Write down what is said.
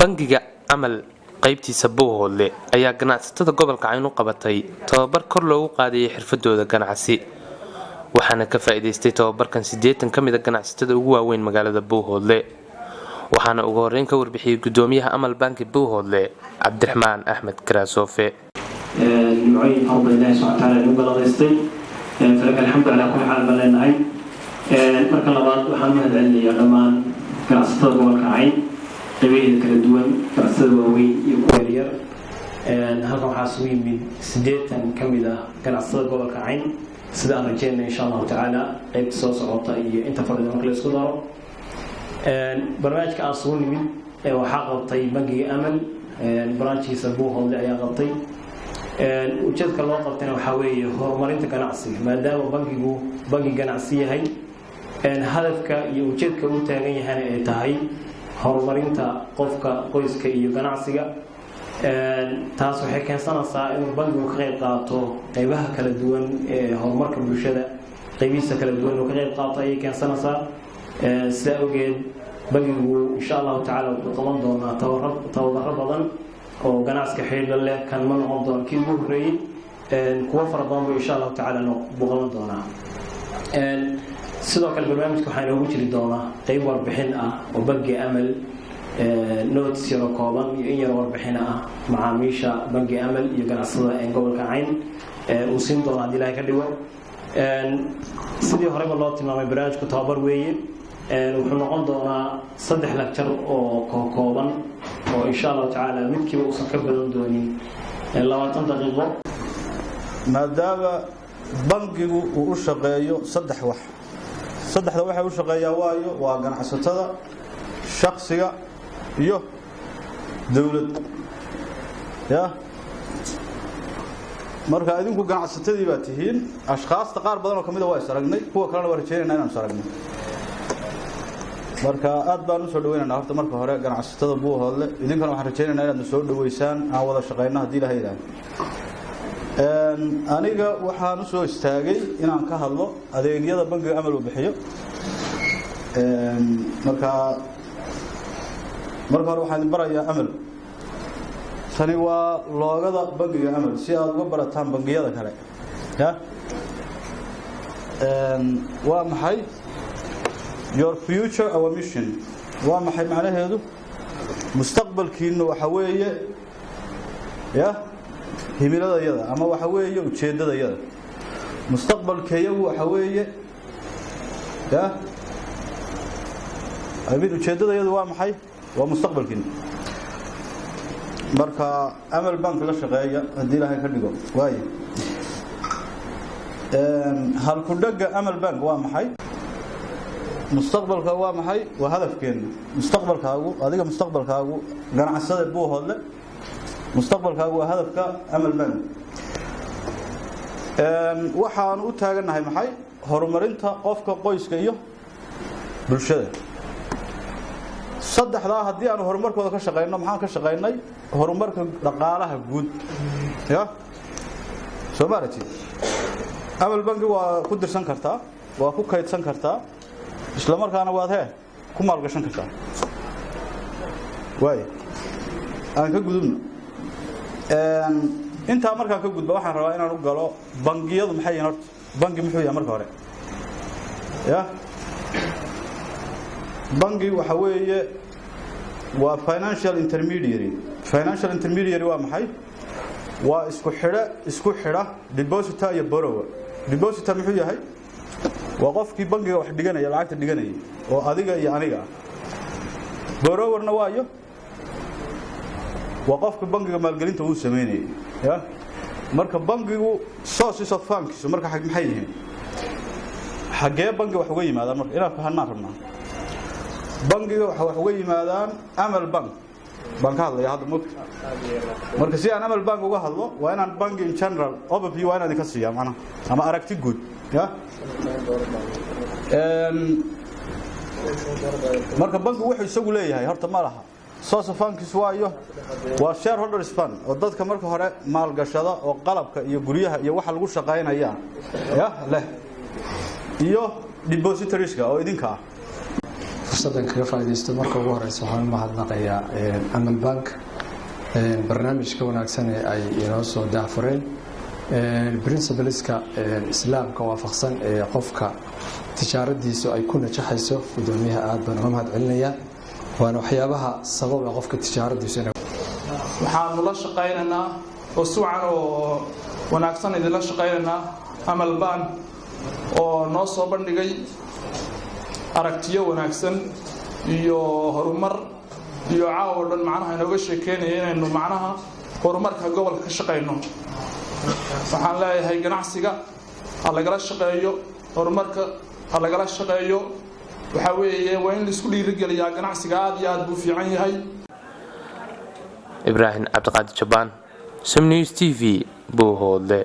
bangiga amal qaybtiisa Buuhoodle ayaa ganacsatada gobolka Cayn u qabatay tababar kor loogu qaadayay xirfadooda ganacsi waxaana ka faa'iideystay tababarkan 80 kamid ah ganacsatada ugu waaweyn magaalada Buuhoodle waxaana ugu horeyn ka warbixiyay gudoomiyaha Amal Bank Buuhoodle Cabdiraxmaan Axmed Karasoofe nimcooyin fadlan Ilaahay subhanahu wa ta'ala inuu balaqaystay falaka alxamdu ala kulli xaal baleenahay marka labaad waxaan mahadcelinayaa dhammaan ganacsatada gobolka Cayn qaybiyada kala duwan ganacsatada waaweyn iyo kuwa yar halkan waxaa soo yimid 80 kamid ah ganacsatada gobolka Cayn sida aan rajeynay insha Allah ta'ala qaybta soo socota iyo inta fadlan marka la isku daro barnaamijka aan soo nimid waxaa qabtay bangiga Amal branchiisa Buuhoodle ayaa qabtay ujeedka loo qabtayna waxa weeye horumarinta ganacsiga maadaama bangi ganacsi yahay hadafka iyo ujeedka uu taagan yahay ay tahay horumarinta qofka qoyska iyo ganacsiga taas waxay keensanaysaa inuu bangigu ka qayb qaato qaybaha kala duwan ee horumarka bulshada qaybihiisa kala duwan oo ka qayb qaato ay keensanaysaa sida ogeed bangigu insha Allah ta'ala wuxuu qaban doonaa tababarro badan oo ganacsiga xiriir leh kan ma noqon doon kii ugu horeeyay kuwa fara badan insha Allah ta'ala noo qaban doonaa sidoo kale barnaamijka waxaa inoogu jiri doonaa qayb warbixin ah oo bangiga Amal notes yaro kooban iyo in yar warbixin ah macaamiisha bangiga Amal iyo ganacsatada ee gobolka Cayn uu siin doona hadii Ilaahay ka dhigo sidii horeba loo tilmaamay barnaamijku tababar weeye wuxuu noqon doonaa 3 lecture oo kooban oo insha Allah ta'ala midkiiba uu ka badan doonin 20 daqiiqo maadaama bangigu uu u shaqeeyo saddexda waxa uu shaqeeyaa waa ganacsatada shakhsiga iyo dawladda marka idinku ganacsatadii baa tihiin ashqaasta qaar badan oo kamid ah waa isaragnay kuwa kalena waa rajeynayna inaan isaragno marka aad baan u soo dhaweynaynaa horta marka hore ganacsatada Buuhoodle idinkana waxaan rajeynaynaa inaad soo dhaweysaan aan wada shaqeyno hadii Ilaahay yiraahdo aniga waxaan u soo istaagay inaan ka hadlo adeegyada bangiga Amal uu bixiyo marka hore waxaan barayaa Amal tani waa loogada bangiga Amal si aad uga barataan bangiyada kale waa maxay your future our mission waa maxay macnaheedu mustaqbalkiina waxa weeye himiladayada ama waxa weeye ujeedadayada mustaqbalkeeyagu waxa weeye ujeedadayadu waa maxay waa mustaqbalkiina marka Amal Bank la shaqeeya hadii Ilaahay ka dhigo waaye hal ku dhaga Amal Bank waa maxay mustaqbalka waa maxay waa hadafkeena mustaqbalkaagu adiga mustaqbalkaagu ganacsada Buuhoodle mustaqbalkaagu waa hadafka Amal Bank waxaan u taaganahay maxay horumarinta qofka qoyska iyo bulshada saddexdaa hadii aan horumarkooda ka shaqeyno maxaan ka shaqeynay horumarka dhaqaalaha guud Soomaaliya Amal Bank waa ku dirsan kartaa waa ku kaydsan kartaa isla markaana waad ku maalgashan kartaa way aan ka gudubno inta markaan ka gudbo waxaan rabaa inaan u galo bangiyadu maxay yihiin horta bangi muxuu yahay marka hore bangi waxa weeye waa financial intermediary waa maxay waa isku xidha depositor iyo borrower depositor muxuu yahay waa qofkii bangiga wax dhiganaya lacagta dhiganaya oo adiga iyo aniga borrowerna waa qofka bangiga maalgelinta uu sameeyay marka bangigu sources of funds marka maxay yihiin xagee bangi wax uga yimaadaan marka inaan fahanaan rabnaa bangiga wax uga yimaadaan Amal Bank baan ka hadlayaa hadda marka si aan Amal Bank uga hadlo waa inaan bangi in general overview waa inaan ka siiyaa macna ama aragti guud marka bangigu wuxuu isagu leeyahay horta ma laha source of funds waa shareholders fund oo dadka marka hore maalgashada oo qalabka iyo guryaha iyo waxa lagu shaqeynaya leh iyo depositories oo idinka fursaddan kaga faa'iidaysto marka ugu horeysa waxaan mahadnaqayaa Amal Bank barnaamijka wanaagsan ee ay inoo soo daafureen principleska islaamka waafaqsan ee qofka tijaaradiisu ay ku najaxayso gudoomiyaha aad baan uga mahadcelinayaa waana waxyaabaha sabab ah qofka tijaaradiisu waxaanu la shaqaynaynaa oo si wacan oo wanaagsan idinla shaqaynaynaa Amal Bank oo noo soo bandhigay aragtiyo wanaagsan iyo horumar iyo caawa dhan macnaha inooga sheekeynaya inaynu macnaha horumarka gobolka ka shaqayno waxaan leeyahay ganacsiga ha lagala shaqeeyo horumarka ha lagala shaqeeyo waxa weeye waa in la isku dhiirigeliyaa ganacsiga aad iyo aad buu fiican yahay Ibrahim Cabdiqaadir Jabaan Sam News TV Buuhoodle